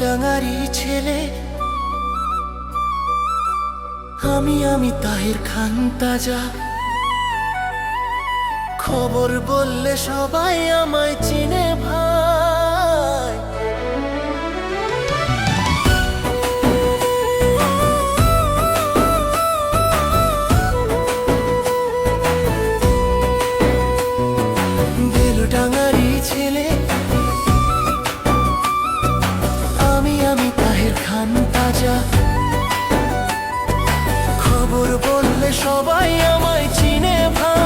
বেলুডাঙ্গারি ছেলে আমি তাহির খান তাজা। খবর বললে সবাই আমায় চিনে ভাই। বেলুডাঙ্গারি ছেলে আমি তাহির খান তাজা। খবর বললে সবাই আমায় চিনে ভাই।